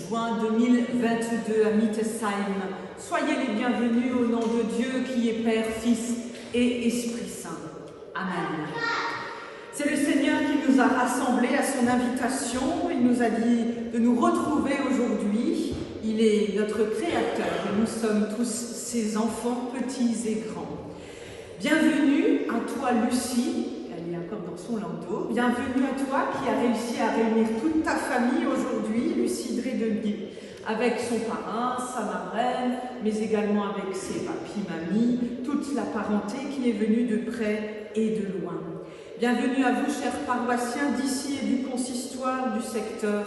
juin 2022 à Mittesheim. Soyez les bienvenus au nom de Dieu qui est Père, Fils et Esprit Saint. Amen. C'est le Seigneur qui nous a rassemblés à son invitation. Il nous a dit de nous retrouver aujourd'hui. Il est notre Créateur et nous sommes tous ses enfants, petits et grands. Bienvenue à toi, Lucie. Elle est encore dans son landau. Bienvenue à toi qui a réussi à réunir toute ta famille aujourd'hui, Lucie Dredemi, avec son parrain, sa marraine, mais également avec ses papis, mamies, toute la parenté qui est venue de près et de loin. Bienvenue à vous, chers paroissiens d'ici et du consistoire du secteur,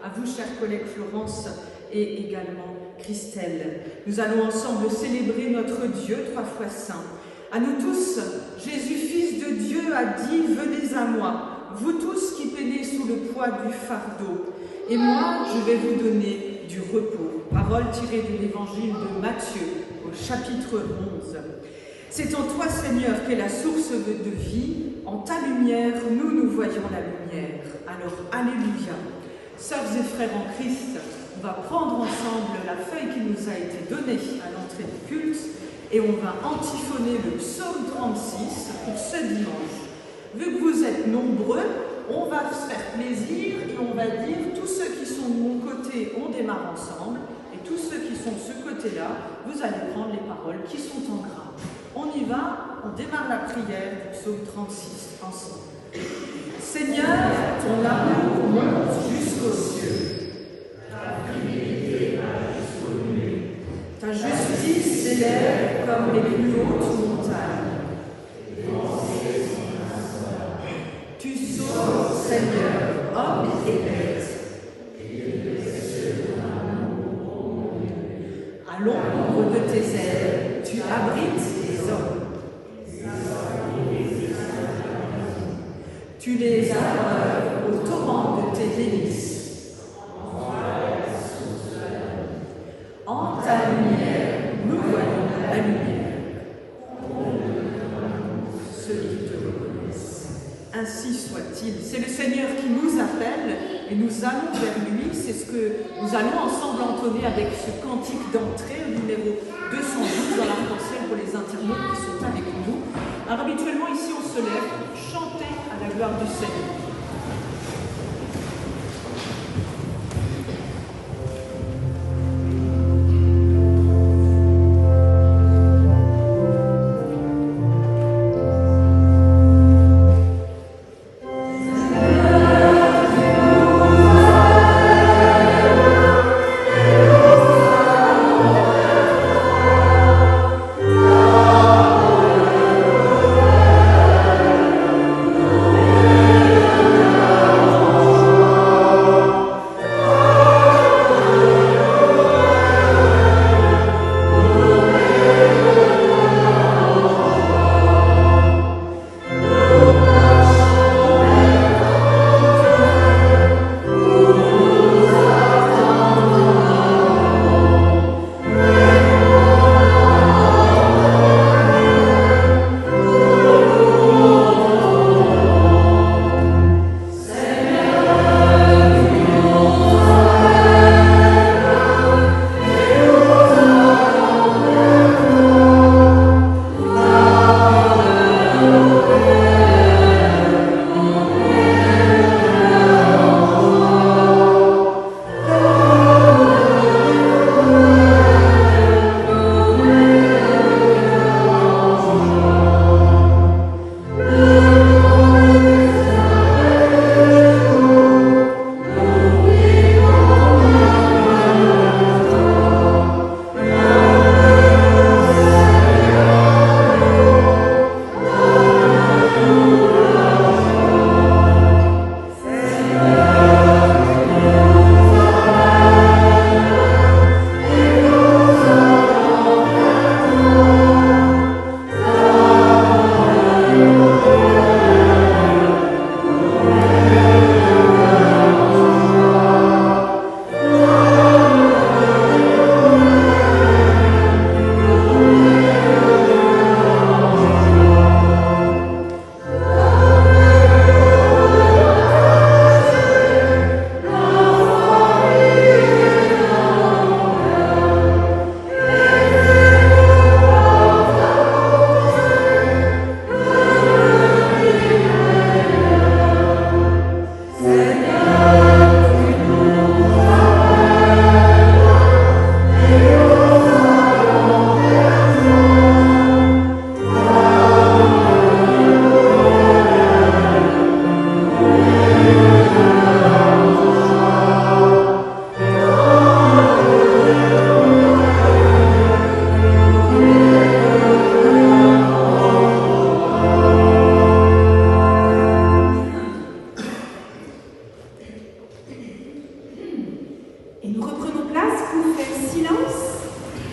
à vous, chers collègues Florence et également Christelle. Nous allons ensemble célébrer notre Dieu trois fois saint. À nous tous, Jésus, Fils de Dieu, a dit « Venez à moi, vous tous qui peinez sous le poids du fardeau, et moi, je vais vous donner du repos. » Parole tirée de l'évangile de Matthieu, au chapitre 11. C'est en toi, Seigneur, qu'est la source de vie. En ta lumière, nous voyons la lumière. Alors, Alléluia. Sœurs et frères en Christ, on va prendre ensemble la feuille qui nous a été donnée à l'entrée du culte et on va antiphoner le psaume 36 pour ce dimanche. Vu que vous êtes nombreux, on va se faire plaisir et on va dire tous ceux qui sont de mon côté, on démarre ensemble, et tous ceux qui sont de ce côté-là, vous allez prendre les paroles qui sont en gras. On y va, on démarre la prière du psaume 36 ensemble. Seigneur, ton amour monte jusqu'aux cieux. Ta fidélité va jusqu'aux nuées. Ta justice s'élève comme les plus hautes montagnes. Tu sauves, Seigneur, hommes et bêtes. À l'ombre de tes ailes, tu abrites les hommes. Tu les abreuves au torrent de tes délices. En ta lumière, nous voyons la lumière. Ceux qui te reconnaissent. Ainsi soit-il. C'est le Seigneur qui nous appelle et nous allons vers lui. C'est ce que nous allons ensemble entonner avec ce cantique d'entrée, numéro 212 dans l'arc-en-ciel pour les internautes qui sont avec nous. Alors habituellement ici on se lève pour chanter à la gloire du Seigneur. Amen. silence,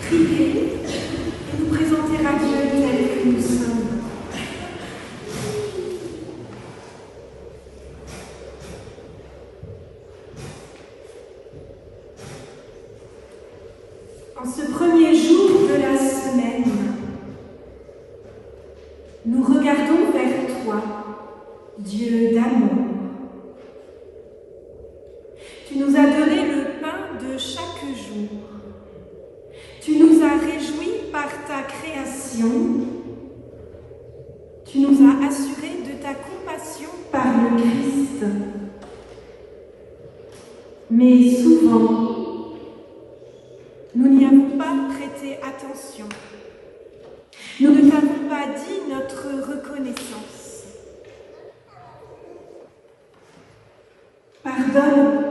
prier et nous présenter à Dieu tel que nous sommes. En ce premier jour de la semaine, nous regardons vers toi, Dieu d'amour. Tu nous as donné le pain de chaque jour. Tu nous as réjouis par ta création. Tu nous as assurés de ta compassion par le Christ. Mais souvent, nous n'y avons pas prêté attention. Nous ne t'avons pas dit notre reconnaissance. Pardonne.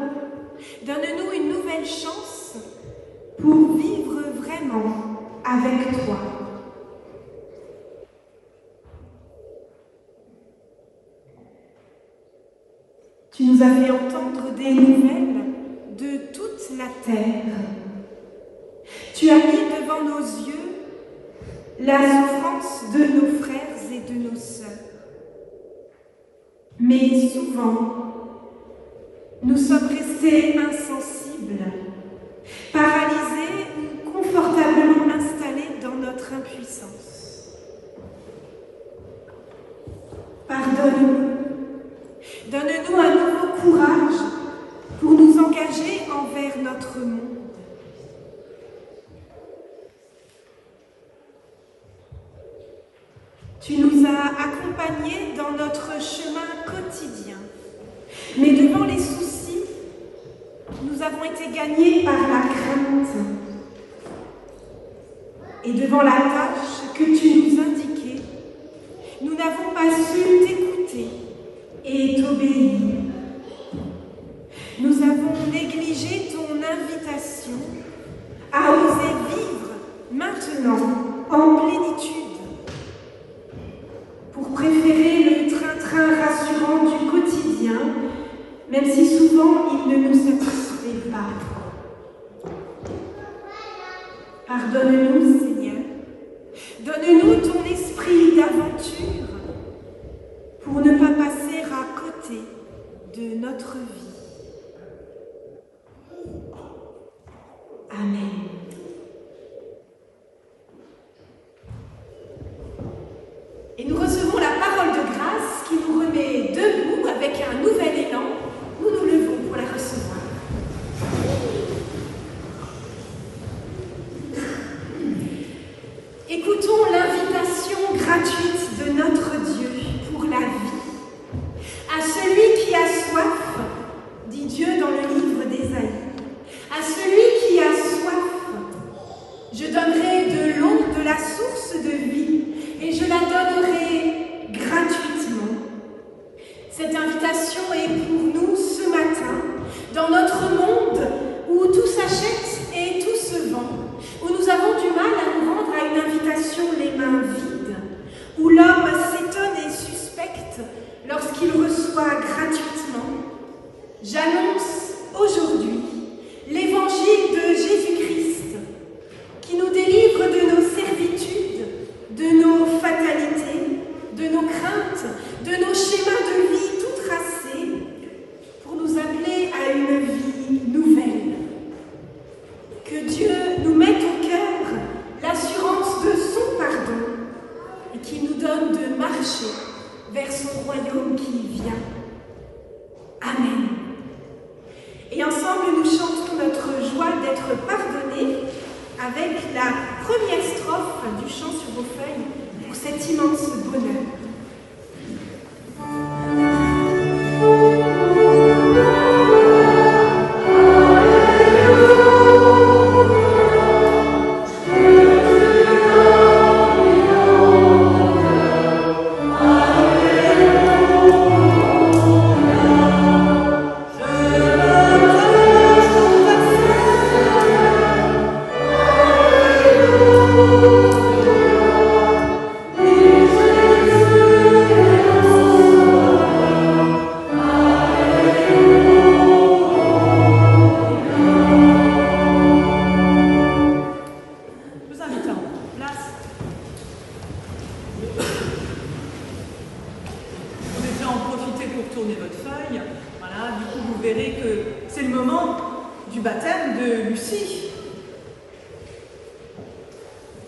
Donne-nous une nouvelle chance pour vivre vraiment avec toi. Tu nous as fait entendre des nouvelles de toute la terre. Tu as mis devant nos yeux la souffrance de nos frères et de nos sœurs. Mais souvent, nous sommes restés insensibles, paralysés ou confortablement installés dans notre impuissance. Pardonne-nous. Donne-nous un nouveau courage pour nous engager envers notre monde. Tu nous as accompagnés dans notre chemin quotidien. Mais devant les soucis, nous avons été gagnés par la crainte. Et devant la tâche que tu nous indiquais, nous n'avons pas su t'écouter et t'obéir. Nous avons négligé ton invitation à oser vivre maintenant en plénitude, pour préférer le train-train rassurant du quotidien, même si souvent il ne nous satisfait pas. Pardonne-nous, Seigneur. Donne-nous ton esprit d'aventure pour ne pas passer à côté de notre vie. Amen. Et nous recevons la parole de grâce qui nous remet debout avec un nouvel élan. Nous nous levons pour la recevoir. Écoutons l'invitation gratuite de notre Dieu pour la vie. À celui qui a soif, dit Dieu dans le livre d'Ésaïe, à celui qui a soif, je donnerai de l'eau de la source de vie et je la donnerai gratuitement. Cette invitation est pour nous ce matin, dans notre monde où tout s'achète et tout se vend, où nous avons du mal à nous rendre à une invitation les mains vides, où l'homme s'étonne et suspecte lorsqu'il reçoit gratuitement. J'annonce aujourd'hui l'évangile de Jésus-Christ qui nous délivre de nos servitudes, de nos fatalités, de nos craintes, de nos schémas de vie tout tracés, pour nous appeler à une vie nouvelle. Que Dieu nous mette au cœur l'assurance de son pardon et qu'il nous donne de marcher vers son royaume qui vient. Amen. Et ensemble, nous chantons notre joie d'être pardonnés avec la première strophe du chant sur vos feuilles pour cet immense bonheur. Jesus.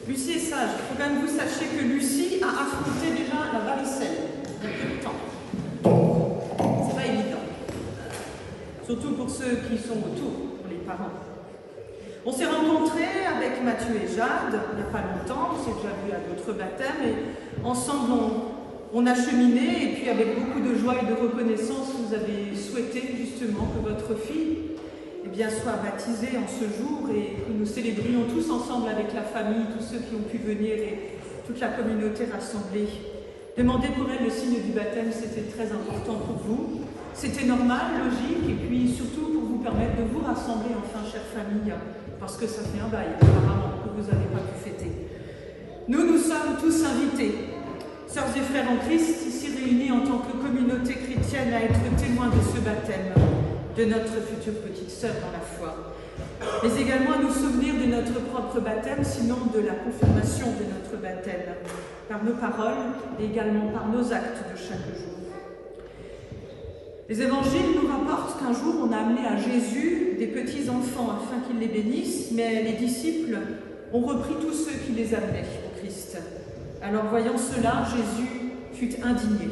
Lucie est sage. Il faut quand même que vous sachiez que Lucie a affronté déjà la varicelle il y a peu de temps. C'est pas évident. Surtout pour ceux qui sont autour, pour les parents. On s'est rencontrés avec Mathieu et Jade il n'y a pas longtemps. On s'est déjà vu à d'autres baptêmes. Et ensemble, on a cheminé. Et puis avec beaucoup de joie et de reconnaissance, vous avez souhaité justement que votre fille soit baptisée en ce jour et que nous célébrions tous ensemble avec la famille, tous ceux qui ont pu venir et toute la communauté rassemblée. Demander pour elle le signe du baptême, c'était très important pour vous. C'était normal, logique, et puis surtout pour vous permettre de vous rassembler enfin, chère famille, parce que ça fait un bail apparemment que vous n'avez pas pu fêter. Nous sommes tous invités, sœurs et frères en Christ, ici réunis en tant que communauté chrétienne à être témoins de ce baptême de notre future petite sœur dans la foi, mais également à nous souvenir de notre propre baptême, sinon de la confirmation de notre baptême, par nos paroles et également par nos actes de chaque jour. Les évangiles nous rapportent qu'un jour on a amené à Jésus des petits-enfants afin qu'il les bénisse, mais les disciples ont repris tous ceux qui les amenaient au Christ. Alors voyant cela, Jésus fut indigné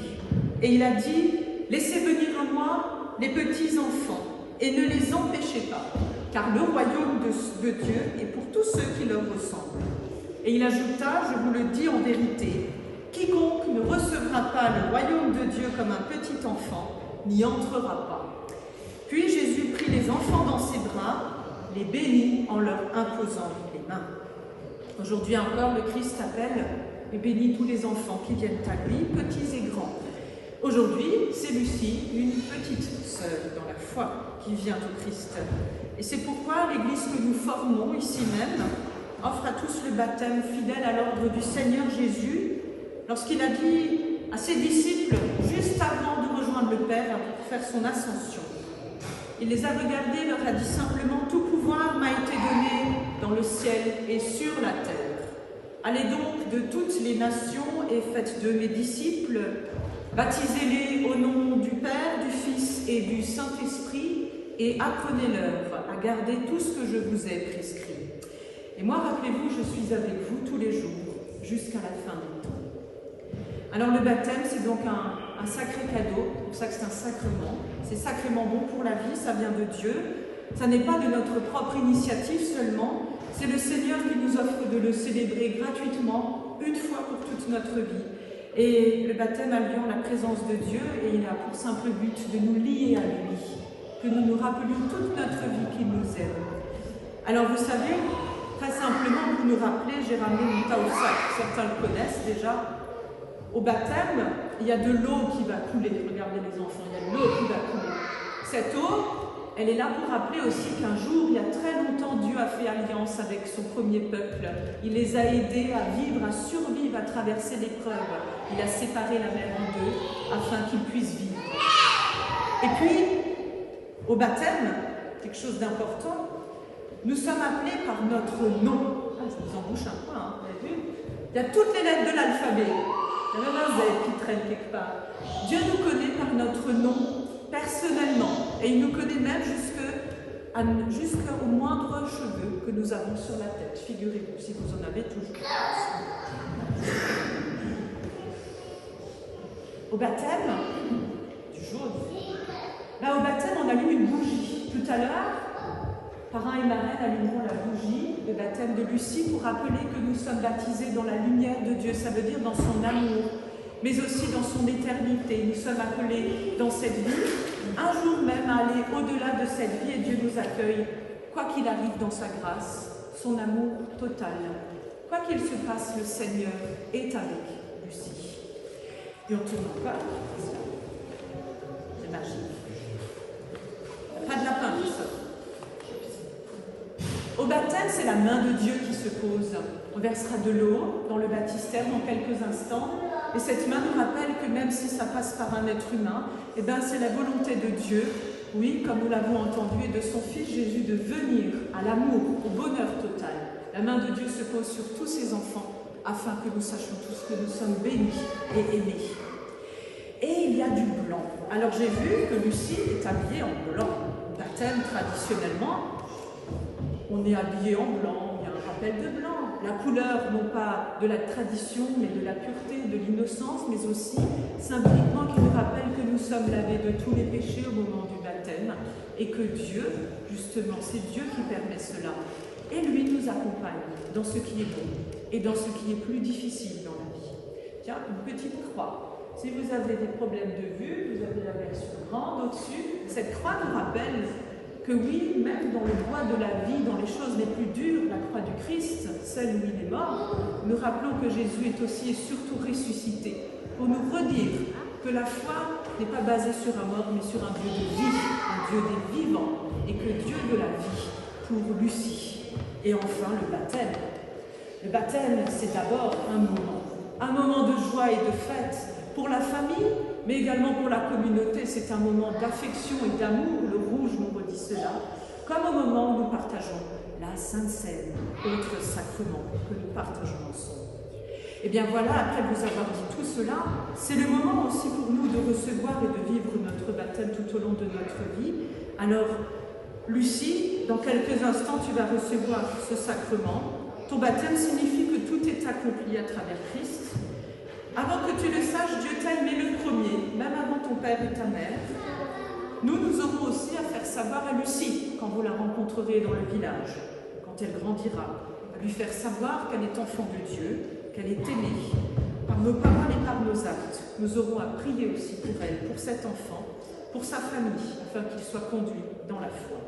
et il a dit « Laissez venir à moi les petits-enfants, et ne les empêchez pas, car le royaume de Dieu est pour tous ceux qui leur ressemblent. » Et il ajouta, je vous le dis en vérité, quiconque ne recevra pas le royaume de Dieu comme un petit enfant, n'y entrera pas. Puis Jésus prit les enfants dans ses bras, les bénit en leur imposant les mains. Aujourd'hui encore, le Christ appelle et bénit tous les enfants qui viennent à lui, petits et grands. Aujourd'hui, c'est Lucie, une petite sœur dans la foi, qui vient au Christ. Et c'est pourquoi l'Église que nous formons ici même offre à tous le baptême fidèle à l'ordre du Seigneur Jésus, lorsqu'il a dit à ses disciples, juste avant de rejoindre le Père pour faire son ascension. Il les a regardés, leur a dit simplement, « Tout pouvoir m'a été donné dans le ciel et sur la terre. Allez donc de toutes les nations et faites de mes disciples, baptisez-les au nom du Père, du Fils et du Saint-Esprit et apprenez-leur à garder tout ce que je vous ai prescrit. Et moi, rappelez-vous, je suis avec vous tous les jours, jusqu'à la fin des temps. » Alors le baptême, c'est donc un sacré cadeau, c'est pour ça que c'est un sacrement. C'est sacrément bon pour la vie, ça vient de Dieu. Ça n'est pas de notre propre initiative seulement, c'est le Seigneur qui nous offre de le célébrer gratuitement, une fois pour toute notre vie. Et le baptême a lieu en la présence de Dieu et il a pour simple but de nous lier à lui, que nous nous rappelions toute notre vie qu'il nous aime. Alors vous savez, très simplement, vous nous rappelez, j'ai ramené mon taoussac, certains le connaissent déjà. Au baptême, il y a de l'eau qui va couler. Regardez les enfants, il y a de l'eau qui va couler. Cette eau, elle est là pour rappeler aussi qu'un jour, il y a très longtemps, Dieu a fait alliance avec son premier peuple. Il les a aidés à vivre, à survivre, à traverser l'épreuve. Il a séparé la mer en deux afin qu'ils puissent vivre. Et puis, au baptême, quelque chose d'important, nous sommes appelés par notre nom. Ah, ça nous embouche un peu, hein, vous avez vu ? Il y a toutes les lettres de l'alphabet. Il y a même un Z qui traîne quelque part. Dieu nous connaît par notre nom personnellement. Et il nous connaît même jusqu'au moindre cheveu que nous avons sur la tête. Figurez-vous, si vous en avez toujours. Au baptême, du jaune. Au baptême, on allume une bougie. Tout à l'heure, parrain et marraine allumeront la bougie de baptême de Lucie pour rappeler que nous sommes baptisés dans la lumière de Dieu. Ça veut dire dans son amour, mais aussi dans son éternité. Nous sommes appelés dans cette vie, un jour même, à aller au-delà de cette vie et Dieu nous accueille, quoi qu'il arrive dans sa grâce, son amour total. Quoi qu'il se passe, le Seigneur est avec Lucie. Et on tourne encore. C'est magique. Pas de lapin, tout ça. Au baptême, c'est la main de Dieu qui se pose. On versera de l'eau dans le baptistère dans quelques instants. Et cette main nous rappelle que même si ça passe par un être humain, c'est la volonté de Dieu, oui, comme nous l'avons entendu, et de son Fils Jésus de venir à l'amour, au bonheur total. La main de Dieu se pose sur tous ses enfants afin que nous sachions tous que nous sommes bénis et aimés. Et il y a du blanc. Alors j'ai vu que Lucie est habillée en blanc. Baptême, traditionnellement, on est habillé en blanc, il y a un rappel de blanc. la couleur non pas de la tradition, mais de la pureté, de l'innocence, mais aussi symboliquement qui nous rappelle que nous sommes lavés de tous les péchés au moment du baptême et que Dieu, justement, c'est Dieu qui permet cela. Et lui nous accompagne dans ce qui est bon et dans ce qui est plus difficile dans la vie. Tiens, une petite croix. Si vous avez des problèmes de vue, vous avez la version grande au-dessus. Cette croix nous rappelle que oui, même dans le bois de la vie, dans les choses les plus dures, la croix du Christ, celle où il est mort, nous rappelons que Jésus est aussi et surtout ressuscité, pour nous redire que la foi n'est pas basée sur un mort, mais sur un Dieu de vie, un Dieu des vivants, et que Dieu de la vie pour Lucie. Et enfin, le baptême. Le baptême, c'est d'abord un moment de joie et de fête pour la famille, mais également pour la communauté. C'est un moment d'affection et d'amour, le rouge nous redit cela, comme au moment où nous partageons la Sainte Seine, autre sacrement que nous partageons ensemble. Et bien voilà, après vous avoir dit tout cela, c'est le moment aussi pour nous de recevoir et de vivre notre baptême tout au long de notre vie. Alors, Lucie, dans quelques instants, tu vas recevoir ce sacrement. Ton baptême signifie que tout est accompli à travers Christ. Avant que tu le saches, Dieu t'a aimé le premier, même avant ton père et ta mère. Nous aurons aussi à faire savoir à Lucie, quand vous la rencontrerez dans le village, quand elle grandira, à lui faire savoir qu'elle est enfant de Dieu, qu'elle est aimée, par nos paroles et par nos actes. Nous aurons à prier aussi pour elle, pour cet enfant, pour sa famille, afin qu'il soit conduit dans la foi.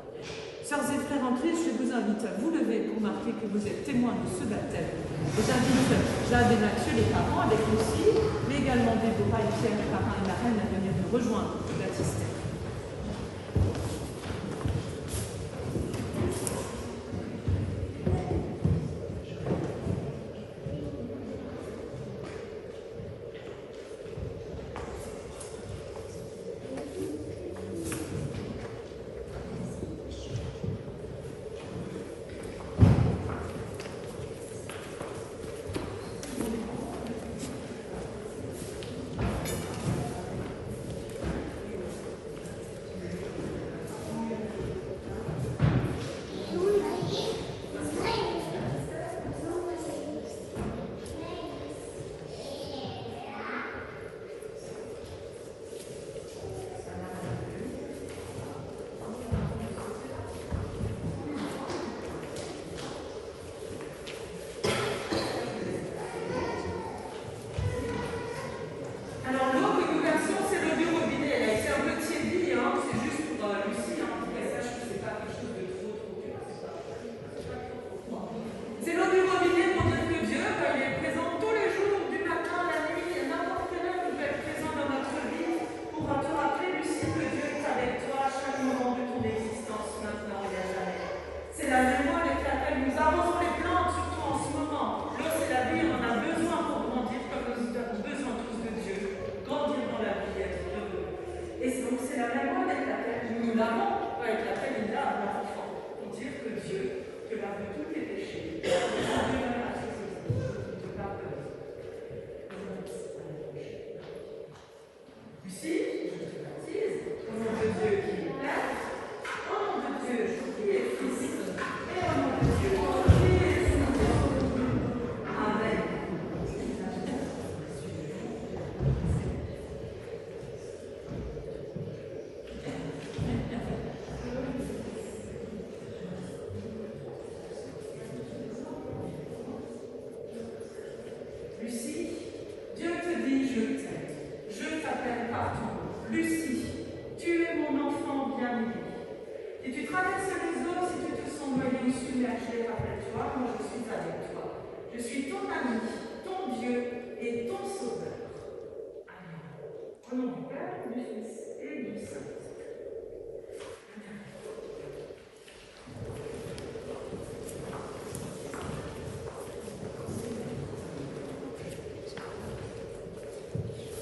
Sœurs et frères en Christ, je vous invite à vous lever pour marquer que vous êtes témoins de ce baptême. Et j'invite Jade et Mathieu, les parents, avec Lucie, mais également Déborah et Pierre, les parrains et marraines, à venir nous rejoindre au baptistère.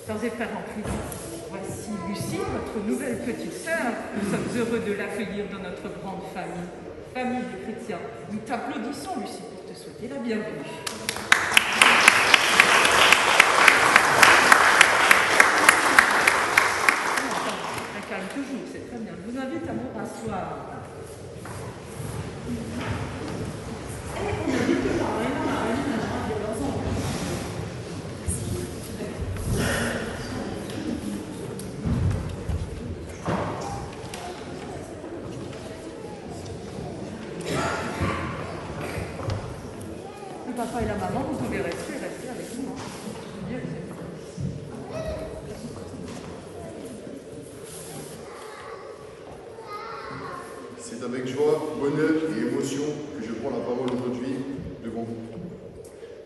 Sœurs et frères en Christ, voici Lucie, votre nouvelle petite sœur. Nous sommes heureux de l'accueillir dans notre grande famille, famille des chrétiens. Nous t'applaudissons, Lucie, pour te souhaiter la bienvenue. Ça calme toujours, c'est très bien. Je vous invite à vous rasseoir. Et on invite le parrain. papa et la maman, vous pouvez rester avec nous. Dieu, c'est avec joie, bonheur et émotion que je prends la parole aujourd'hui devant vous.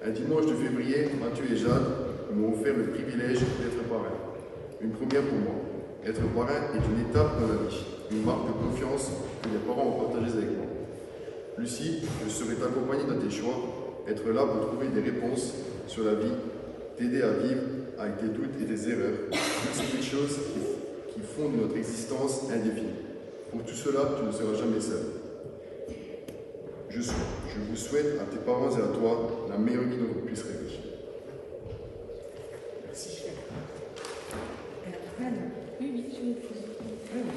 Un dimanche de février, Mathieu et Jade m'ont offert le privilège d'être parrain. Une première pour moi. Être parrain est une étape dans la vie, une marque de confiance que les parents ont partagée avec moi. Lucie, je serai t'accompagner dans tes choix, être là pour trouver des réponses sur la vie, t'aider à vivre avec tes doutes et tes erreurs, toutes ces petites choses qui font de notre existence indéfinie. Pour tout cela, tu ne seras jamais seul. Je vous souhaite à tes parents et à toi la meilleure vie dont vous puissiez rêver. Merci. Oui, je vais le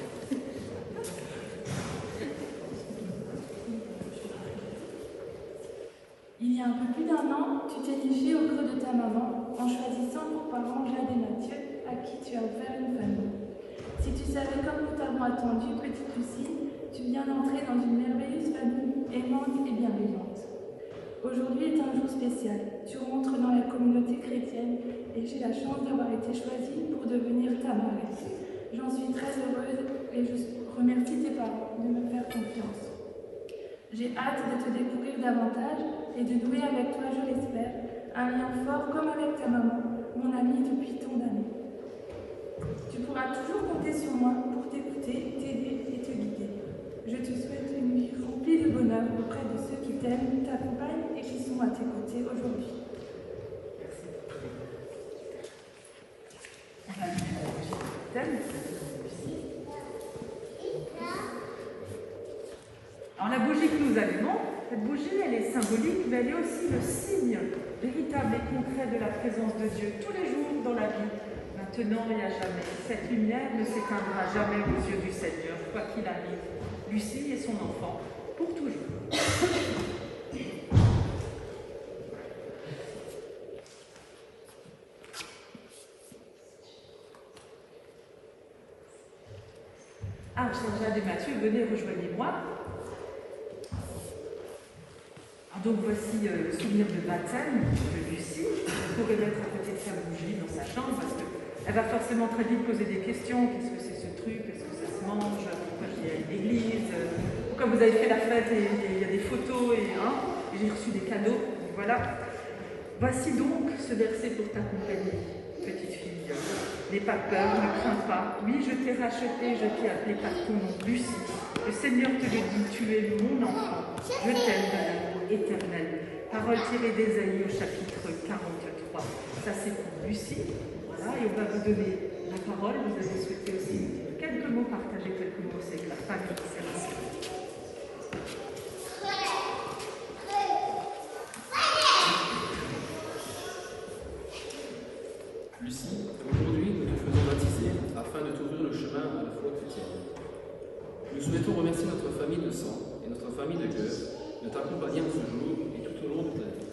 Il y a un peu plus d'1 an, tu t'es niché au creux de ta maman en choisissant pour parents Jade et Mathieu, à qui tu as offert une famille. Si tu savais comme nous t'avons attendu, petite Lucie, tu viens d'entrer dans une merveilleuse famille aimante et bienveillante. Aujourd'hui est un jour spécial. Tu rentres dans la communauté chrétienne et j'ai la chance d'avoir été choisie pour devenir ta marraine. J'en suis très heureuse et je remercie tes parents de me faire confiance. J'ai hâte de te découvrir davantage et de nouer avec toi, je l'espère, un lien fort comme avec ta maman, mon amie depuis tant d'années. Tu pourras toujours compter sur moi pour t'écouter, t'aider et te guider. Je te souhaite une vie remplie de bonheur auprès de ceux qui t'aiment, t'accompagnent et qui sont à tes côtés aujourd'hui. Alors la bougie que nous allumons, cette bougie, elle est symbolique, mais elle est aussi le signe véritable et concret de la présence de Dieu tous les jours dans la vie, maintenant et à jamais. Cette lumière ne s'éteindra jamais aux yeux du Seigneur, quoi qu'il arrive. Lucie et son enfant, pour toujours. Ah, Jade et Mathieu, venez, rejoignez-moi. Donc voici le souvenir de baptême de Lucie. Vous pourrez mettre à côté de sa bougie dans sa chambre parce qu'elle va forcément très vite poser des questions. Qu'est-ce que c'est ce truc? Est-ce que ça se mange? Pourquoi il y a une église? Pourquoi vous avez fait la fête et il y a des photos et j'ai reçu des cadeaux? Et voilà. Voici donc ce verset pour t'accompagner, petite fille. N'aie pas peur, ne crains pas. Oui, je t'ai racheté, je t'ai appelé par ton nom, Lucie. Le Seigneur te le dit, tu es mon enfant. Je t'aime de l'amour éternel. Parole tirée d'Ésaïe au chapitre 43. Ça, c'est pour Lucie. Voilà, et on va vous donner la parole. Vous avez souhaité aussi quelques mots, partager quelques mots. C'est la famille qui s'est lancée. Lucie, aujourd'hui, nous te faisons baptiser afin de t'ouvrir le chemin à la foi chrétienne. Nous souhaitons remercier notre famille de sang et notre famille de cœur de t'accompagner en ce jour et tout au long de ta vie.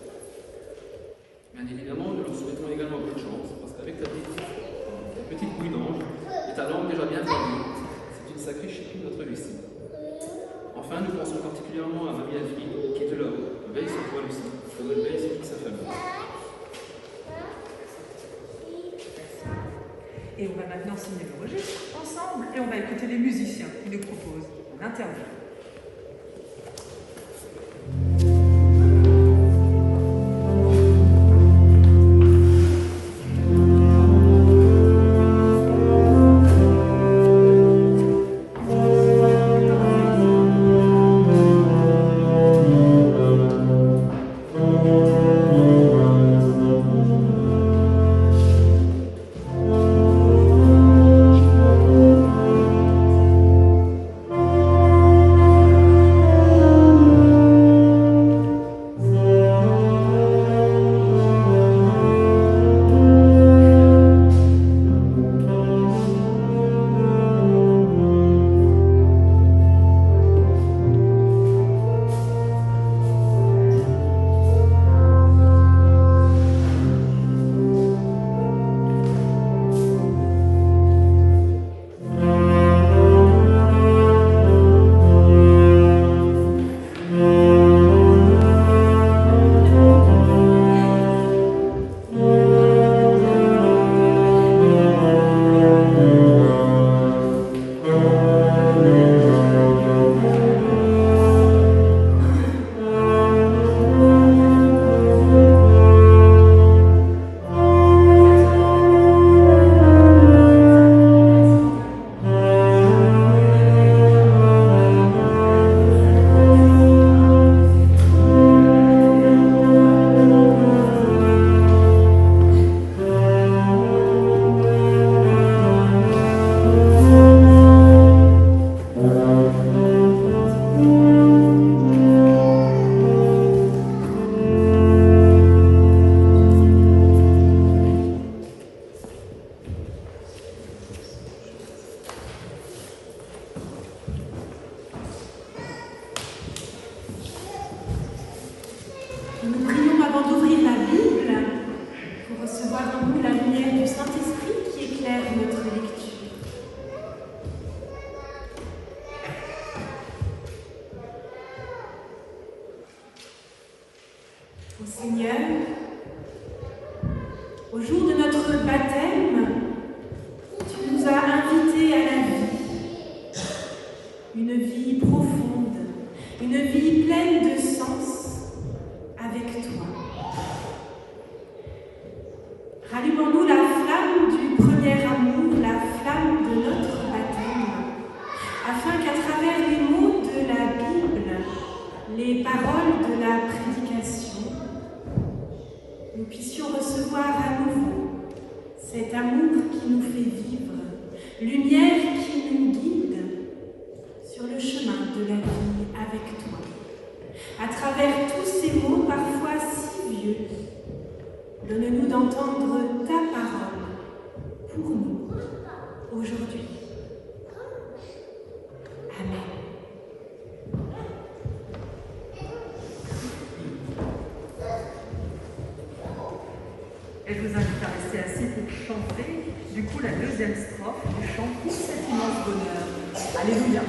Bien évidemment, nous leur souhaitons également bonne chance parce qu'avec ta petite bouille d'ange et ta langue déjà bien formée, c'est une sacrée chipie notre Lucie. Enfin, nous pensons particulièrement à Mamie Alfie qui est de là-haut, veille sur toi Lucie, comme elle veille sur toute sa famille. Et on va maintenant signer le registre ensemble et on va écouter les musiciens qui nous proposent l'interview. Nous prions avant d'ouvrir la Bible pour recevoir en nous la lumière du Saint-Esprit qui éclaire notre lecture. Ô Seigneur, au jour de notre baptême, tu nous as invités à la vie. Une vie profonde, une vie pleine de sens avec toi. Rallumons-nous la flamme du premier amour, la flamme de notre baptême, afin qu'à travers les mots de la Bible, les paroles de la prédication, nous puissions recevoir à nouveau cet amour qui nous fait vivre, lumière qui nous guide sur le chemin de la vie avec toi. À travers tous ces mots parfois si vieux, donne-nous d'entendre ta parole pour nous aujourd'hui. Amen. Et je vous invite à rester assis pour chanter, du coup, la deuxième strophe du chant pour cet immense bonheur. Alléluia.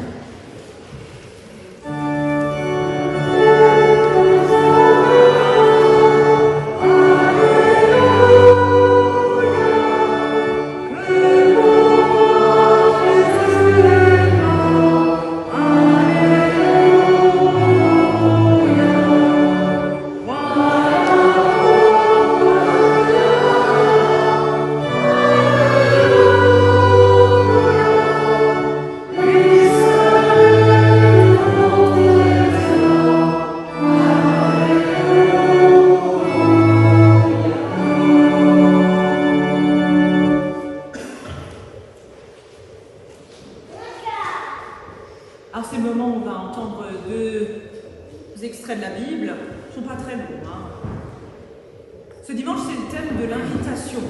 Alors ces moments où on va entendre deux extraits de la Bible ne sont pas très longs. Ce dimanche, c'est le thème de l'invitation.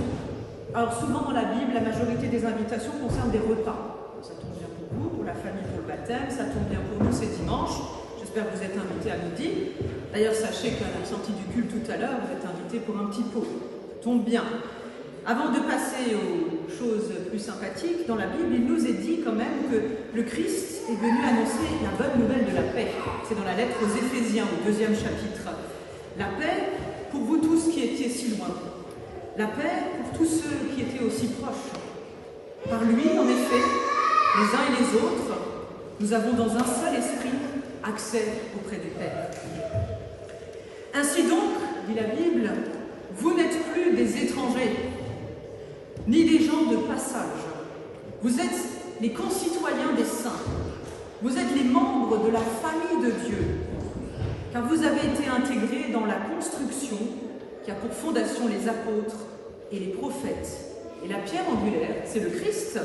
Alors souvent dans la Bible, la majorité des invitations concernent des repas. Ça tombe bien pour vous, pour la famille, pour le baptême, ça tombe bien pour nous, c'est dimanche. J'espère que vous êtes invités à midi. D'ailleurs, sachez qu'à la sortie du culte tout à l'heure, vous êtes invités pour un petit pot. Ça tombe bien. Avant de passer aux choses plus sympathiques, dans la Bible, il nous est dit quand même que le Christ est venu annoncer la bonne nouvelle de la paix. C'est dans la lettre aux Éphésiens, au 2e chapitre. La paix pour vous tous qui étiez si loin. La paix pour tous ceux qui étaient aussi proches. Par lui, en effet, les uns et les autres, nous avons dans un seul esprit accès auprès du Père. Ainsi donc, dit la Bible, vous n'êtes plus des étrangers, ni des gens de passage. Vous êtes les concitoyens des saints. Vous êtes les membres de la famille de Dieu, car vous avez été intégrés dans la construction qui a pour fondation les apôtres et les prophètes. Et la pierre angulaire, c'est le Christ,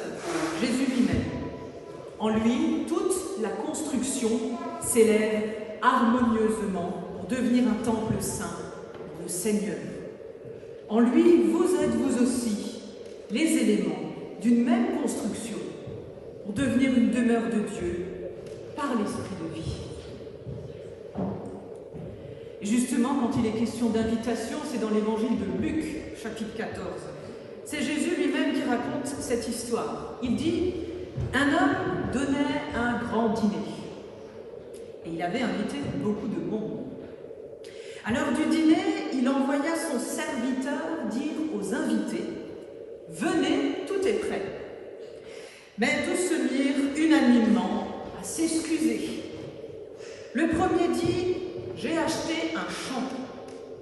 Jésus lui-même. En lui, toute la construction s'élève harmonieusement pour devenir un temple saint, le Seigneur. En lui, vous êtes vous aussi les éléments d'une même construction pour devenir une demeure de Dieu par l'Esprit de vie. Et justement, quand il est question d'invitation, c'est dans l'évangile de Luc, chapitre 14. C'est Jésus lui-même qui raconte cette histoire. Il dit « Un homme donnait un grand dîner. Et il avait invité beaucoup de monde. À l'heure du dîner, il envoya son serviteur dire aux invités « Venez, tout est prêt. » Mais tous se mirent unanimement à s'excuser. Le premier dit « J'ai acheté un champ.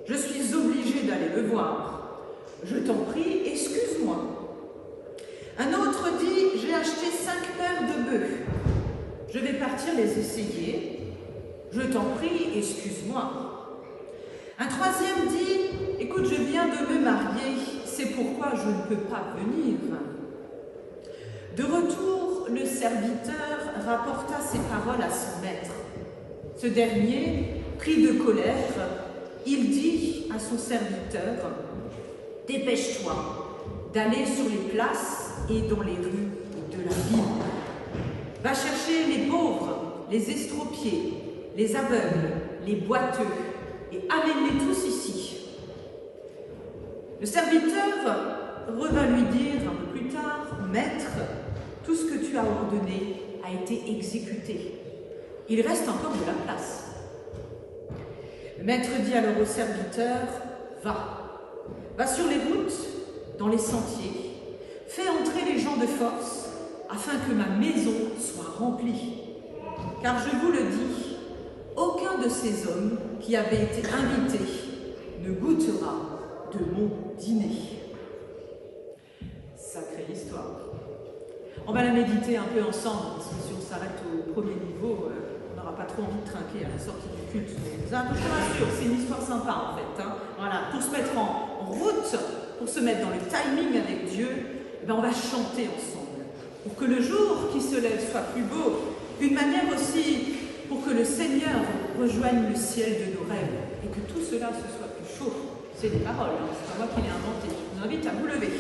Je suis obligé d'aller le voir. Je t'en prie, excuse-moi. » Un autre dit « J'ai acheté 5 paires de bœufs. Je vais partir les essayer. Je t'en prie, excuse-moi. » Un troisième dit « Écoute, je viens de me marier, c'est pourquoi je ne peux pas venir. » De retour, le serviteur rapporta ces paroles à son maître. Ce dernier, pris de colère, il dit à son serviteur « Dépêche-toi d'aller sur les places et dans les rues de la ville. Va chercher les pauvres, les estropiés, les aveugles, les boiteux et amène-les tous ici. Le serviteur revint lui dire un peu plus tard, Maître, tout ce que tu as ordonné a été exécuté. Il reste encore de la place. Le maître dit alors au serviteur, va sur les routes, dans les sentiers, fais entrer les gens de force, afin que ma maison soit remplie. Car je vous le dis, aucun de ces hommes qui avaient été invités ne goûtera de mon dîner. Sacrée histoire. On va la méditer un peu ensemble, parce que si on s'arrête au premier niveau, on n'aura pas trop envie de trinquer à la sortie du culte. Mais je vous rassure, c'est une histoire sympa en fait. Voilà, pour se mettre en route, pour se mettre dans le timing avec Dieu, eh bien, on va chanter ensemble. Pour que le jour qui se lève soit plus beau, une manière aussi pour que le Seigneur rejoigne le ciel de nos rêves et que tout cela se soit plus chaud. C'est des paroles, c'est pas moi qui l'ai inventé. Je vous invite à vous lever.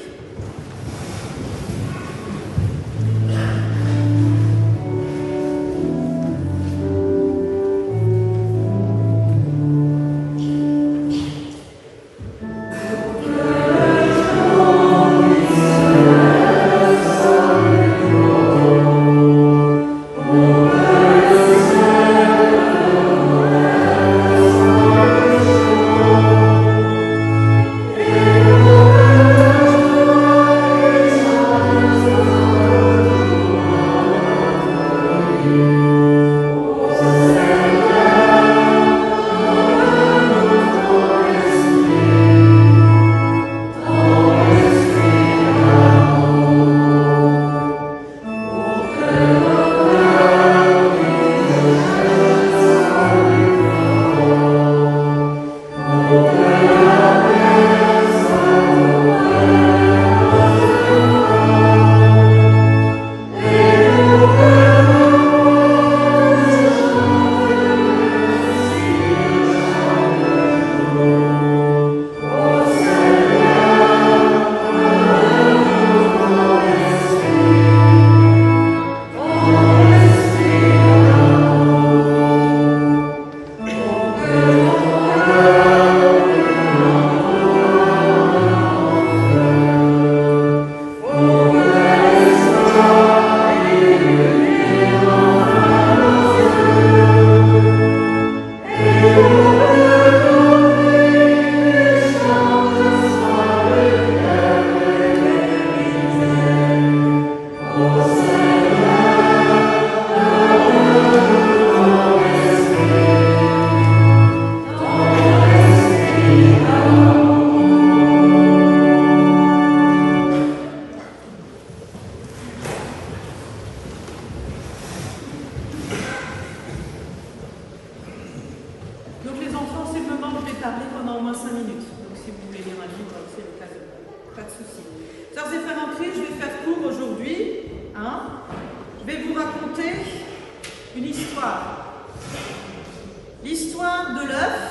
L'histoire de l'œuf,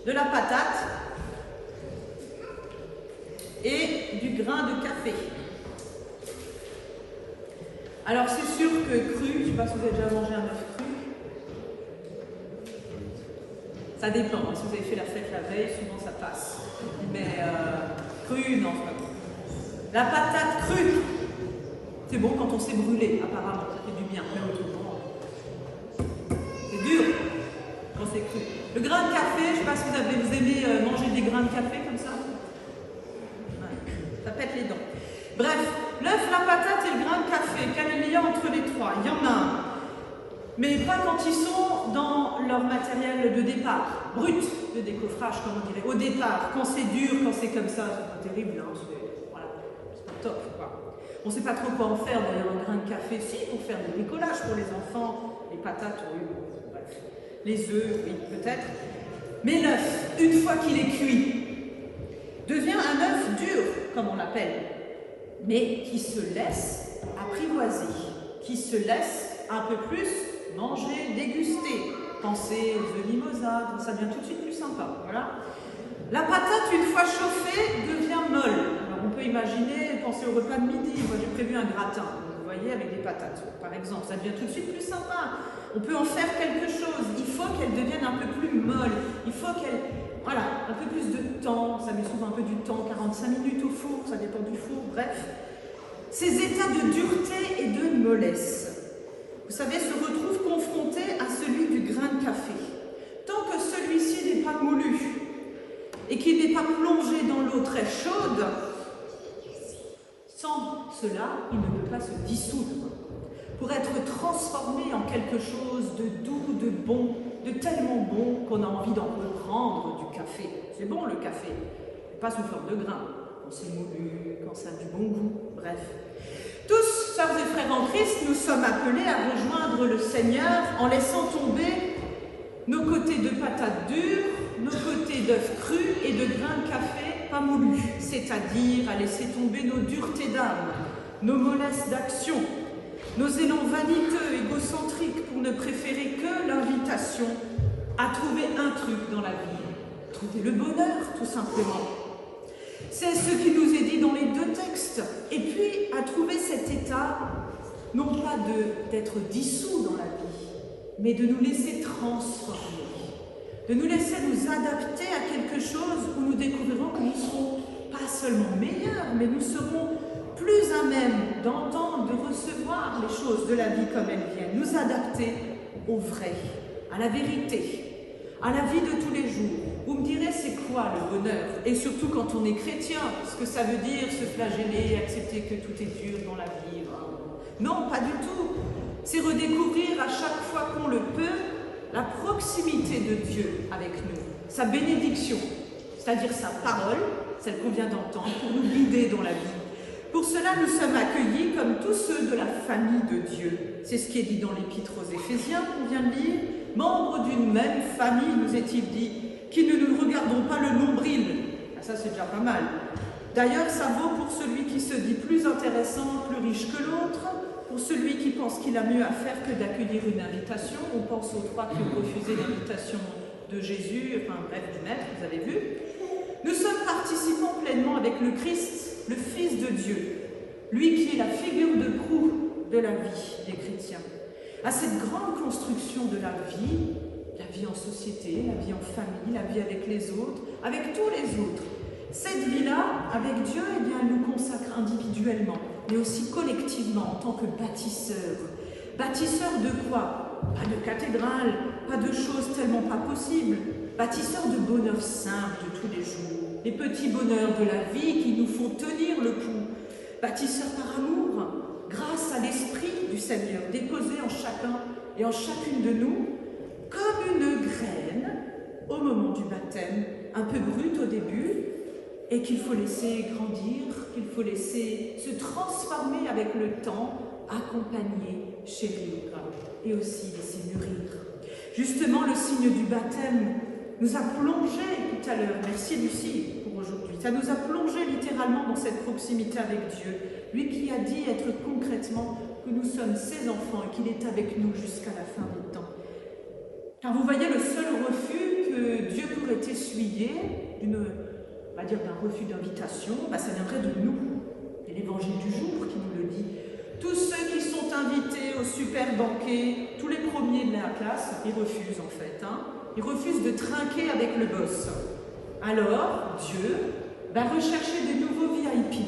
de la patate et du grain de café. Alors c'est sûr que cru, je ne sais pas si vous avez déjà mangé un œuf cru, ça dépend, hein. Si vous avez fait la fête la veille, souvent ça passe. Mais cru, non, c'est pas bon. La patate crue, c'est bon quand on s'est brûlé, apparemment, ça fait du bien, mais autrement, c'est dur quand c'est cru. Le grain de café, je ne sais pas si vous aimez manger des grains de café comme ça. Ouais, ça pète les dents. Bref, l'œuf, la patate et le grain de café, quel est le lien entre les trois? Il y en a un. Mais pas quand ils sont dans leur matériel de départ, brut, de décoffrage, comme on dirait. Au départ, quand c'est dur, quand c'est comme ça, c'est pas terrible, hein, voilà, c'est pas top, quoi. On ne sait pas trop quoi en faire, d'ailleurs, un grain de café, si, pour faire du bricolage pour les enfants, les patates, oui, bref, les œufs, oui, peut-être. Mais l'œuf, une fois qu'il est cuit, devient un œuf dur, comme on l'appelle, mais qui se laisse apprivoiser, qui se laisse un peu plus manger, déguster. Pensez aux œufs mimosa, ça devient tout de suite plus sympa. Voilà. La patate, une fois chauffée, devient molle. Alors on peut imaginer, penser au repas de midi. Moi j'ai prévu un gratin, vous voyez, avec des patates, par exemple. Ça devient tout de suite plus sympa. On peut en faire quelque chose. Il faut qu'elle devienne un peu plus molle. Il faut qu'elle... Voilà, un peu plus de temps. Ça met souvent un peu du temps, 45 minutes au four, ça dépend du four, bref. Ces états de dureté et de mollesse, vous savez, se retrouvent confrontés à celui du grain de café. Tant que celui-ci n'est pas moulu et qu'il n'est pas plongé dans l'eau très chaude, sans cela, il ne peut pas se dissoudre. Pour être transformé en quelque chose de doux, de bon, de tellement bon qu'on a envie d'en reprendre du café. C'est bon le café, mais pas sous forme de grain, quand c'est moulu, quand ça a du bon goût, bref. Tous, sœurs et frères en Christ, nous sommes appelés à rejoindre le Seigneur en laissant tomber nos côtés de patates dures, nos côtés d'œufs crus et de grains de café pas moulus, c'est-à-dire à laisser tomber nos duretés d'âme, nos mollesses d'action, nos élans vaniteux, égocentriques, pour ne préférer que l'invitation à trouver un truc dans la vie, trouver le bonheur, tout simplement. C'est ce qui nous est dit dans les deux textes. Et puis, à trouver cet état, non pas d'être dissous dans la vie, mais de nous laisser transformer, de nous laisser nous adapter à quelque chose où nous découvrirons que nous serons pas seulement meilleurs, mais nous serons plus à même d'entendre, de recevoir les choses de la vie comme elles viennent, nous adapter au vrai, à la vérité, à la vie de tous les jours. Vous me direz, c'est quoi le bonheur? Et surtout quand on est chrétien, ce que ça veut dire se flageller, accepter que tout est dur dans la vie. Non, pas du tout. C'est redécouvrir à chaque fois qu'on le peut la proximité de Dieu avec nous, sa bénédiction, c'est-à-dire sa parole, celle qu'on vient d'entendre, pour nous guider dans la vie. Pour cela, nous sommes accueillis comme tous ceux de la famille de Dieu. C'est ce qui est dit dans l'Épître aux Éphésiens qu'on vient de lire. Membres d'une même famille, nous est-il dit, qui ne nous regardons pas le nombril. Ah, ça, c'est déjà pas mal. D'ailleurs, ça vaut pour celui qui se dit plus intéressant, plus riche que l'autre, pour celui qui pense qu'il a mieux à faire que d'accueillir une invitation. On pense aux trois qui ont refusé l'invitation de Jésus, enfin bref, du Maître, vous avez vu. Nous sommes participants pleinement avec le Christ, le Fils de Dieu, lui qui est la figure de proue de la vie des chrétiens, à cette grande construction de la vie en société, la vie en famille, la vie avec les autres, avec tous les autres. Cette vie-là, avec Dieu, eh bien, elle nous consacre individuellement, mais aussi collectivement, en tant que bâtisseurs. Bâtisseurs de quoi? Pas de cathédrale, pas de choses tellement pas possibles. Bâtisseurs de bonheur simple de tous les jours. Les petits bonheurs de la vie qui nous font tenir le coup. Bâtisseurs par amour, grâce à l'Esprit du Seigneur, déposé en chacun et en chacune de nous, comme une graine au moment du baptême, un peu brute au début, et qu'il faut laisser grandir, qu'il faut laisser se transformer avec le temps, accompagner, chérir et aussi laisser mûrir. Justement, le signe du baptême nous a plongé tout à l'heure, merci Lucie pour aujourd'hui, ça nous a plongé littéralement dans cette proximité avec Dieu, lui qui a dit être concrètement que nous sommes ses enfants et qu'il est avec nous jusqu'à la fin des temps. Car vous voyez, le seul refus que Dieu pourrait essuyer, on va dire d'un refus d'invitation, ça viendrait de nous. Et l'évangile du jour qui nous le dit. Tous ceux qui sont invités au super banquet, tous les premiers de la classe, ils refusent en fait. Ils refusent de trinquer avec le boss. Alors, Dieu va rechercher des nouveaux VIP.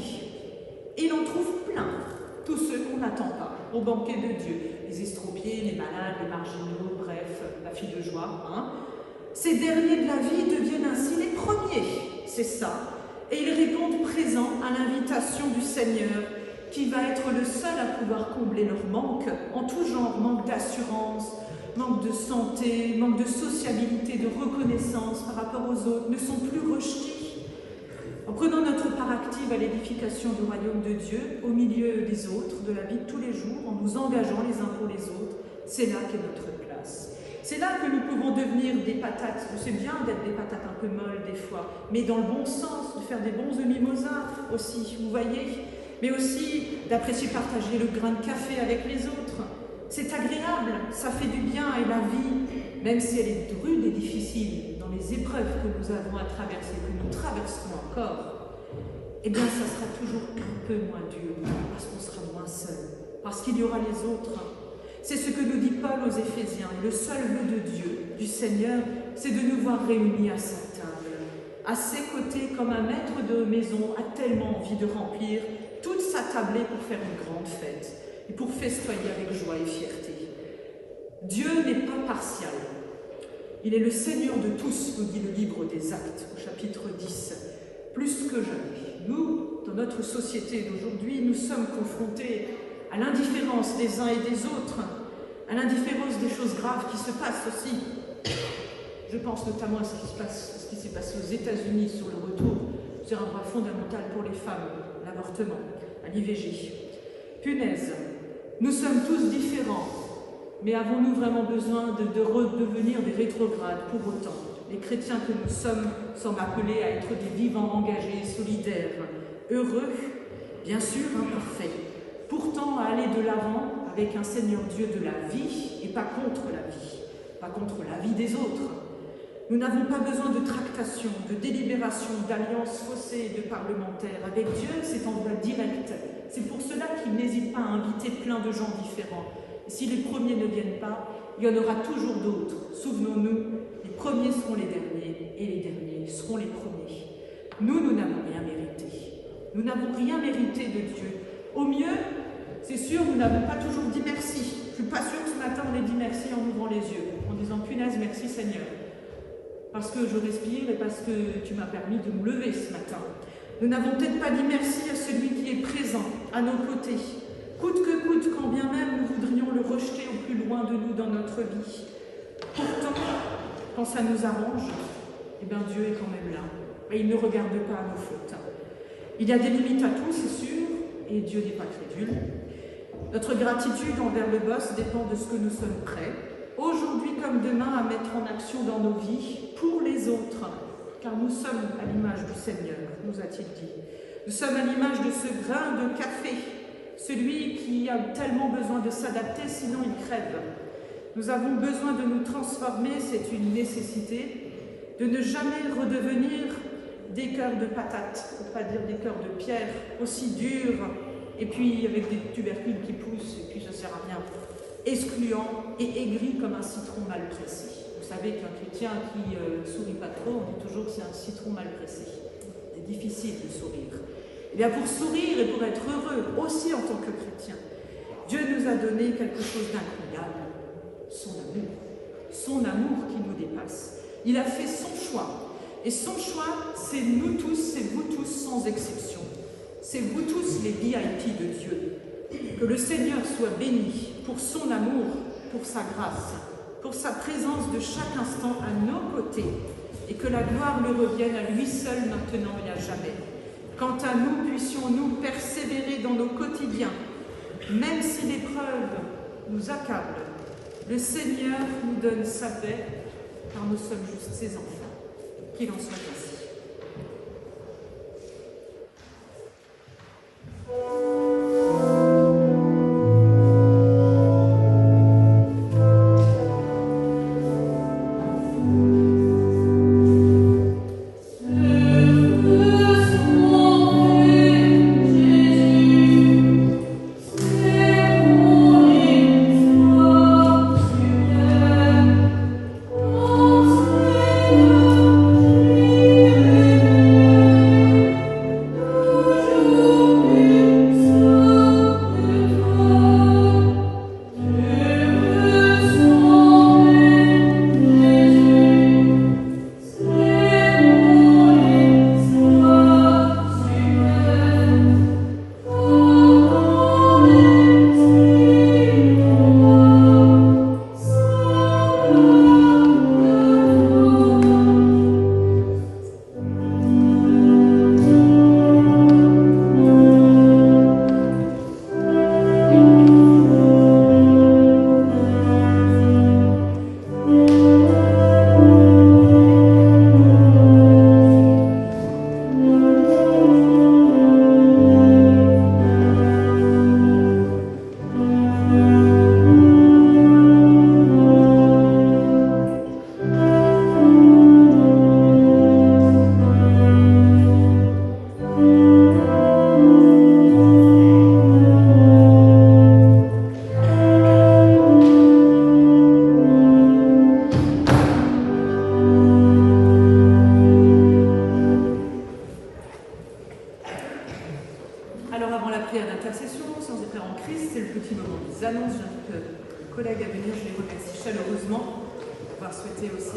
Il en trouve plein, tous ceux qu'on n'attend pas, au banquet de Dieu. Les estropiés, les malades, les marginaux, bref, la fille de joie. Ces derniers de la vie deviennent ainsi les premiers, c'est ça. Et ils répondent présents à l'invitation du Seigneur, qui va être le seul à pouvoir combler leur manque, en tout genre, manque d'assurance, manque de santé, manque de sociabilité, de reconnaissance par rapport aux autres, ne sont plus rejetés. En prenant notre part active à l'édification du royaume de Dieu, au milieu des autres, de la vie de tous les jours, en nous engageant les uns pour les autres, c'est là qu'est notre place. C'est là que nous pouvons devenir des patates. C'est bien d'être des patates un peu molles des fois, mais dans le bon sens, de faire des bons mimosas aussi, vous voyez, mais aussi d'apprécier partager le grain de café avec les autres. C'est agréable, ça fait du bien, et la vie, même si elle est rude et difficile, dans les épreuves que nous avons à traverser, que nous traverserons encore, eh bien ça sera toujours un peu moins dur, parce qu'on sera moins seul, parce qu'il y aura les autres. C'est ce que nous dit Paul aux Éphésiens, le seul vœu de Dieu, du Seigneur, c'est de nous voir réunis à sa table, à ses côtés, comme un maître de maison a tellement envie de remplir toute sa tablée pour faire une grande fête et pour festoyer avec joie et fierté. Dieu n'est pas partial. Il est le Seigneur de tous, nous dit le livre des Actes, au chapitre 10. Plus que jamais, nous, dans notre société d'aujourd'hui, nous sommes confrontés à l'indifférence des uns et des autres, à l'indifférence des choses graves qui se passent aussi. Je pense notamment à ce qui s'est passé aux États-Unis sur le retour sur un droit fondamental pour les femmes, l'avortement, à l'IVG. Punaise, nous sommes tous différents, mais avons-nous vraiment besoin de redevenir des rétrogrades pour autant? Les chrétiens que nous sommes appelés à être des vivants engagés, solidaires, heureux, bien sûr imparfaits, pourtant à aller de l'avant avec un Seigneur Dieu de la vie et pas contre la vie, pas contre la vie des autres. Nous n'avons pas besoin de tractation, de délibération, d'alliances faussées, de parlementaires. Avec Dieu, c'est en voie directe. C'est pour cela qu'il n'hésite pas à inviter plein de gens différents. Et si les premiers ne viennent pas, il y en aura toujours d'autres. Souvenons-nous, les premiers seront les derniers et les derniers seront les premiers. Nous n'avons rien mérité. Nous n'avons rien mérité de Dieu. Au mieux, c'est sûr, nous n'avons pas toujours dit merci. Je ne suis pas sûre que ce matin on ait dit merci en ouvrant les yeux, en disant punaise, merci Seigneur. Parce que je respire et parce que tu m'as permis de me lever ce matin. Nous n'avons peut-être pas dit merci à celui qui est présent, à nos côtés. Coûte que coûte, quand bien même nous voudrions le rejeter au plus loin de nous dans notre vie. Pourtant, quand ça nous arrange, eh bien Dieu est quand même là. Et il ne regarde pas à nos fautes. Il y a des limites à tout, c'est sûr, et Dieu n'est pas crédule. Notre gratitude envers le boss dépend de ce que nous sommes prêts, aujourd'hui comme demain, à mettre en action dans nos vies pour les autres, car nous sommes à l'image du Seigneur, nous a-t-il dit. Nous sommes à l'image de ce grain de café, celui qui a tellement besoin de s'adapter, sinon il crève. Nous avons besoin de nous transformer, c'est une nécessité, de ne jamais redevenir des cœurs de patates, pour ne pas dire des cœurs de pierre, aussi durs, et puis avec des tubercules qui poussent, et puis ça ne sert à rien, excluant et aigri comme un citron mal pressé. Vous savez qu'un chrétien qui sourit pas trop, on dit toujours que c'est un citron mal pressé. C'est difficile de sourire. Et bien pour sourire et pour être heureux, aussi en tant que chrétien, Dieu nous a donné quelque chose d'incroyable, son amour qui nous dépasse. Il a fait son choix. Et son choix, c'est nous tous, c'est vous tous sans exception. C'est vous tous les VIP de Dieu. Que le Seigneur soit béni pour son amour, pour sa grâce, pour sa présence de chaque instant à nos côtés, et que la gloire lui revienne à lui seul maintenant et à jamais. Quant à nous, puissions-nous persévérer dans nos quotidiens, même si l'épreuve nous accable. Le Seigneur nous donne sa paix, car nous sommes juste ses enfants. Qu'il en soit ainsi. Thank you.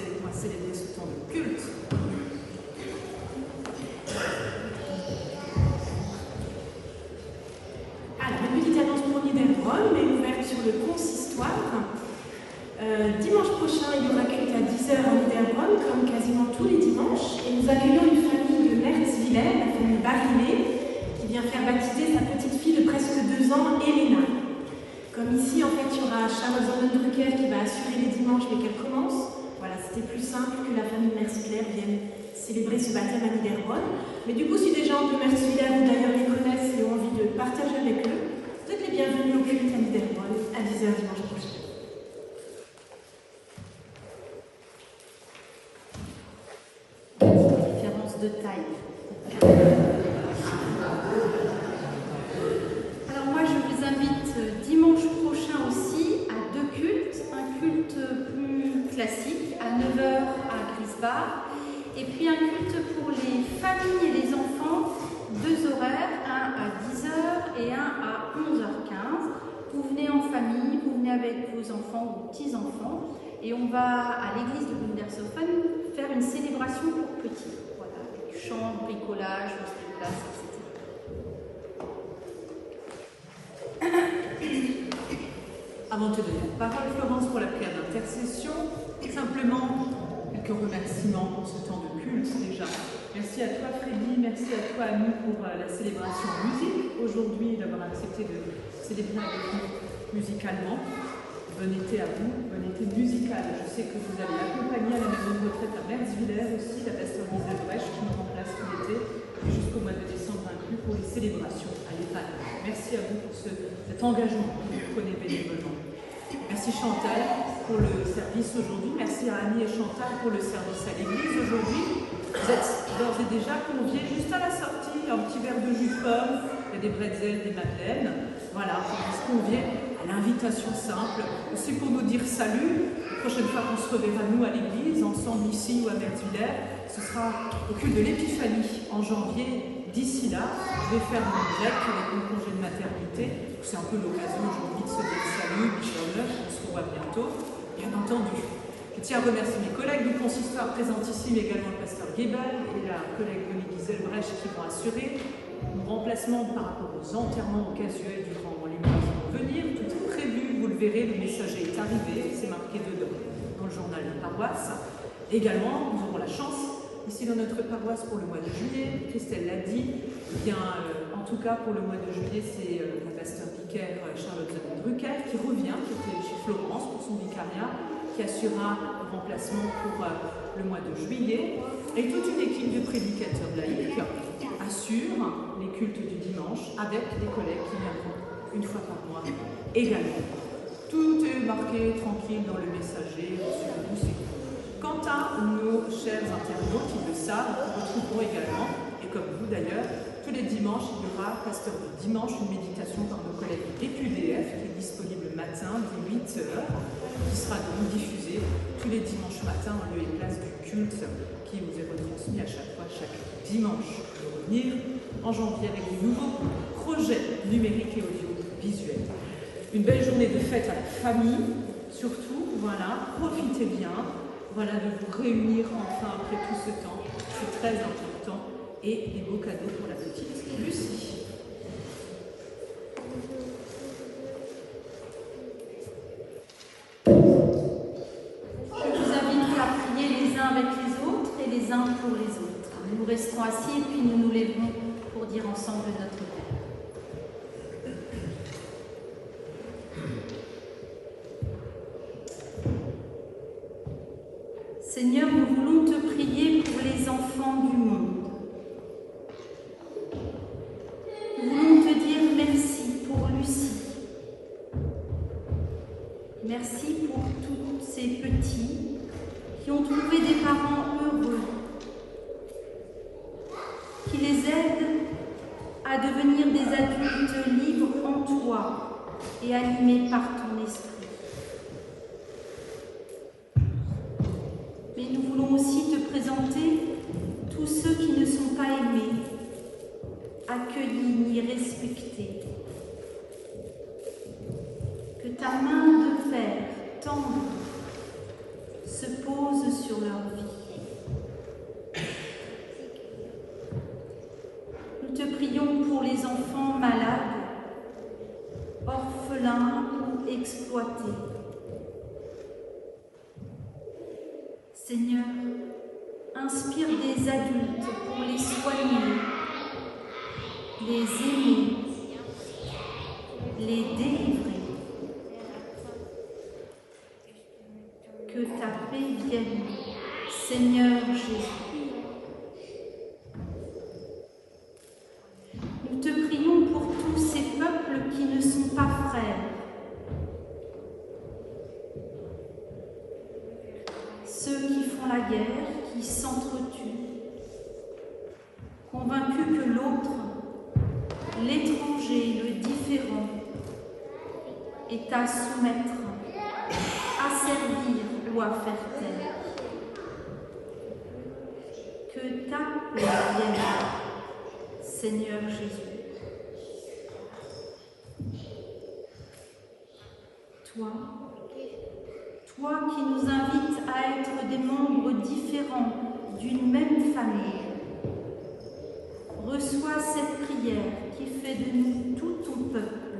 aussi avec moi célébrer ce temps de culte. Alors, une petite annonce pour Niederbronn, mais ouverte sur le consistoire. Dimanche prochain, il y aura culte à 10h à Niederbronn, comme quasiment tous les dimanches. Et nous accueillons une famille de Merzwiller, la famille Barillet, qui vient faire baptiser sa petite fille de presque 2 ans, Elena. Comme ici, en fait, il y aura Charlotte Zonnendrucker qui va assurer les dimanches, mais qu'elle commence. Voilà, c'était plus simple que la famille Merzwiller vienne célébrer ce baptême à Niederbronn. Mais du coup, si des gens de Merzwiller ou d'ailleurs les connaissent et ont envie de partager avec eux, vous êtes les bienvenus au culte à Niederbronn à 10h dimanche prochain. Différence de taille. Alors moi, je vous invite dimanche prochain aussi à 2 cultes. Un culte plus classique à 9h à Grisbach et puis un culte pour les familles et les enfants, 2 horaires, un à 10h et un à 11h15. Vous venez en famille, vous venez avec vos enfants ou petits-enfants et on va à l'église de Gundershofen faire une célébration pour petits. Voilà, avec chant, bricolage, musique de place, etc. Avant de te donner la parole, Florence, pour la prière d'intercession, simplement quelques remerciements pour ce temps de culte déjà. Merci à toi Freddy, merci à toi Annie pour la célébration en musique aujourd'hui, d'avoir accepté de célébrer avec nous musicalement. Bon été à vous, bon été musical. Je sais que vous allez accompagner à la maison de retraite à Merzwiller aussi la pasteur Lise Brecht qui nous remplace tout l'été et jusqu'au mois de décembre inclus pour les célébrations à l'EHPAD. Merci à vous pour cet engagement que vous prenez bénévolement. Merci Chantal pour le service aujourd'hui. Merci à Annie et Chantal pour le service à l'église aujourd'hui. Vous êtes d'ores et déjà conviés juste à la sortie, un petit verre de jus de pomme, il y a des bretzels, des madeleines. Voilà, pour se convier à l'invitation simple, aussi pour nous dire salut. La prochaine fois qu'on se reverra nous à l'église, ensemble ici ou à Merzwiller, ce sera au culte de l'Épiphanie en janvier. D'ici là, je vais faire mon grec avec mon congé de maternité. C'est un peu l'occasion aujourd'hui de se dire salut, Michel, on se revoit bientôt, bien entendu. Je tiens à remercier mes collègues du consistoire présents ici, mais également le pasteur Gebel et la collègue Monique Zelbrecht qui vont assurer mon remplacement par rapport aux enterrements occasionnels durant les mois qui vont venir. Tout est prévu, vous le verrez, le messager est arrivé, c'est marqué dedans dans le journal de paroisse. Également, nous aurons la chance ici dans notre paroisse pour le mois de juillet, Christelle l'a dit, eh bien, en tout cas pour le mois de juillet, c'est la pasteur vicaire Charlotte Zonnendrucker qui revient, qui était chez Florence pour son vicariat, qui assurera le remplacement pour le mois de juillet. Et toute une équipe de prédicateurs laïcs assure les cultes du dimanche avec des collègues qui viendront une fois par mois également. Tout est marqué tranquille dans le messager, rassurez-vous, c'est cool. Quant à nos chers internautes, ils le savent, nous retrouverons également, et comme vous d'ailleurs, tous les dimanches, il y aura, pasteur du dimanche, une méditation par nos collègues d'EPUDF qui est disponible le matin dès 8h, qui sera donc diffusée tous les dimanches matins en lieu et place du culte qui vous est retransmis à chaque fois, chaque dimanche. Pour revenir en janvier avec de nouveaux projets numériques et audiovisuels. Une belle journée de fête à la famille, surtout, voilà, profitez bien. Voilà, de vous réunir enfin après tout ce temps, c'est très important, et des beaux cadeaux pour la petite Lucie. Je vous invite à prier les uns avec les autres et les uns pour les autres. Nous resterons assis et puis nous nous lèverons pour dire ensemble notre Père. Seigneur, nous voulons te prier pour les enfants du monde. Nous voulons te dire merci pour Lucie. Merci pour tous ces petits qui ont trouvé des parents heureux, qui les aident à devenir des adultes libres en toi et animés par ton esprit. Mais nous voulons aussi te présenter tous ceux qui ne sont pas aimés, accueillis ni respectés. Que ta main de fer tendre se pose sur sur leur vie. Nous te prions pour les enfants malades, orphelins ou exploités. Seigneur, inspire des adultes pour les soigner, les aimer, les délivrer. Que ta paix vienne, Seigneur Jésus. Nous te prions pour tous ces peuples qui ne sont pas frères, ceux qui font la guerre, qui s'entretuent, convaincus que l'autre, l'étranger, le différent, est à soumettre, à servir ou à faire taire. Que ta paix vienne, Seigneur Jésus. Toi qui nous invites à être des membres différents d'une même famille, reçois cette prière qui fait de nous tout ton peuple,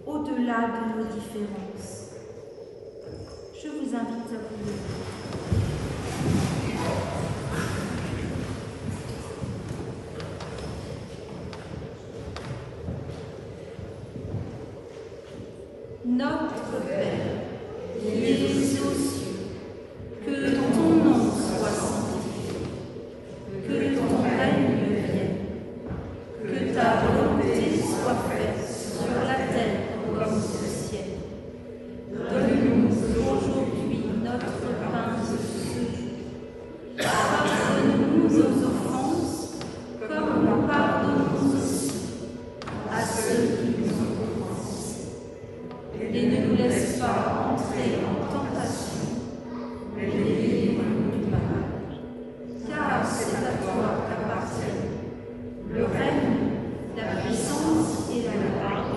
au-delà de nos différences. Je vous invite à vous lever. Notre Père, qui es aux cieux, que ton nom soit sanctifié, que ton règne vienne, que ta volonté soit faite sur la terre comme au ciel. Donne-nous aujourd'hui notre pain de ce jour. Pardonne-nous nos offenses, comme nous pardonnons aussi à ceux qui nous ont offensés. Et ne nous laisse pas entrer en tentation, mais délivre-nous du mal. Car c'est à toi qu'appartiennent le règne, la puissance et la gloire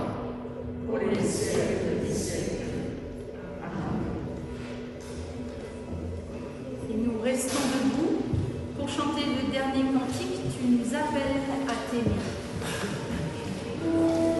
pour les siècles des siècles. Amen. Et nous restons debout pour chanter le dernier cantique. Tu nous appelles à t'aimer. Oh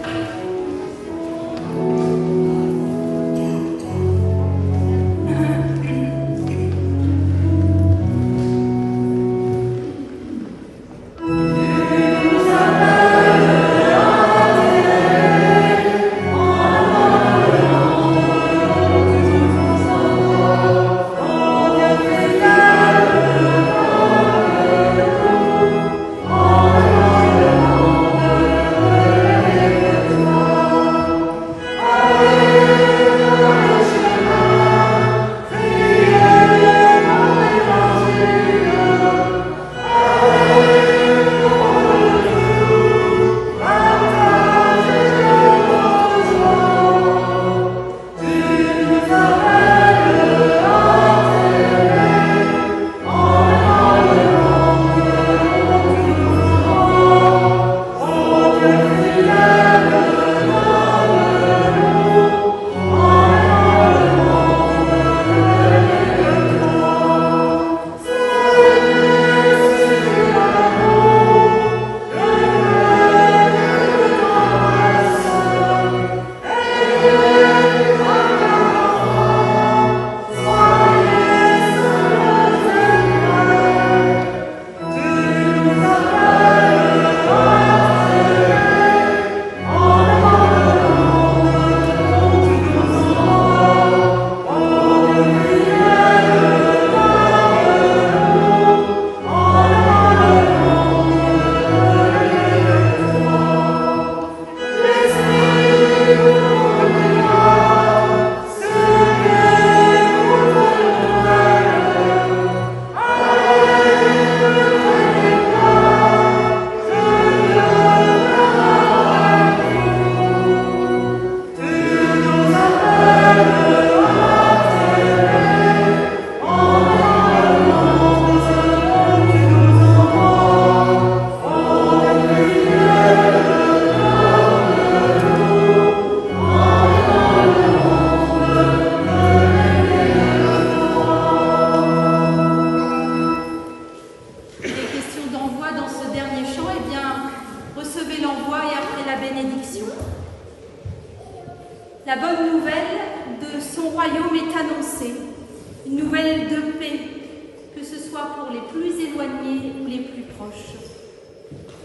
que ce soit pour les plus éloignés ou les plus proches.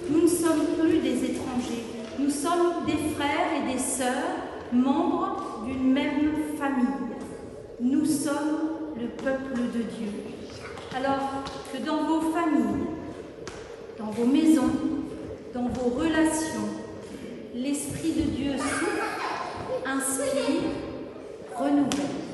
Nous ne sommes plus des étrangers, nous sommes des frères et des sœurs, membres d'une même famille. Nous sommes le peuple de Dieu. Alors que dans vos familles, dans vos maisons, dans vos relations, l'Esprit de Dieu souffle, inspire, renouvelle.